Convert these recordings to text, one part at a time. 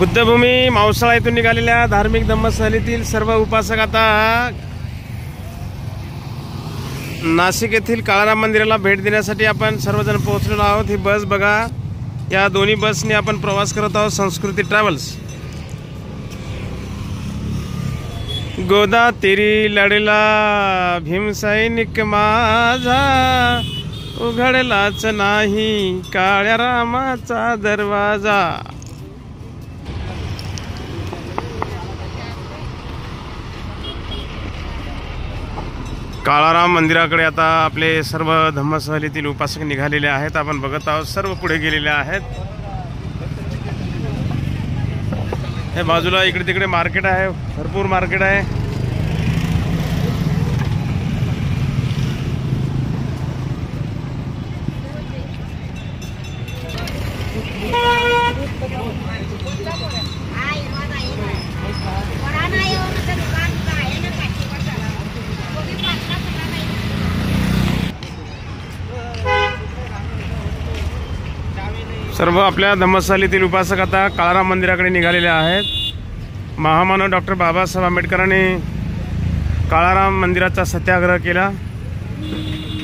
बुद्धभूमी मावसाळा येथून निघालेल्या धार्मिक धम्मसहलीतील सर्व उपासक आता नाशिक येथील काळाराम मंदिराला भेट देण्यासाठी आपण सर्वजण पोहोचलेलो आहोत। ही बस बघा, या दोन्ही बसने आपण प्रवास करत आहोत। संस्कृती ट्रॅव्हल्स। गोदा तेरी लढला भीमसैनिक माझा, उघडलाच नाही काळ्या रामाचा दरवाजा। काळाराम मंदिराकडे आता आपले सर्व धम्मसहलीतील उपासक निघालेले आहेत। आपण बघत आहोत सर्व पुढे गेलेले आहेत। हे बाजूला इकडे तिकडे मार्केट आहे, भरपूर मार्केट आहे। सर्व आपल्या धम्मसहलीतील उपासक आता काळाराम मंदिराकडे निघालेले आहेत। महामानव डॉक्टर बाबासाहेब आंबेडकरांनी काळाराम मंदिराचा सत्याग्रह केला।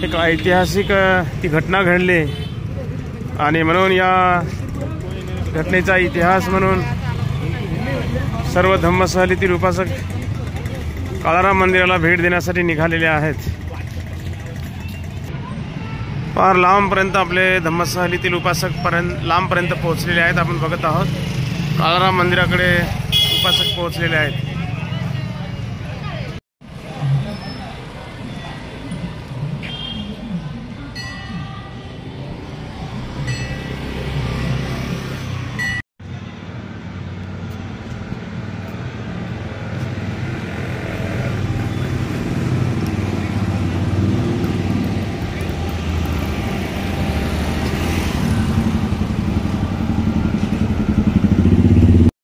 एक ऐतिहासिक ती घटना घडली आणि म्हणून या घटनेचा इतिहास म्हणून सर्व धम्मसहलीतील उपासक काळाराम मंदिराला भेट देण्यासाठी निघालेले आहेत। फार लांबपर्यंत आपले धम्मसहलीतील उपासक लांबपर्यंत पोहोचलेले आहेत। आपण बघत आहोत काळाराम मंदिराकडे उपासक पोहोचलेले आहेत।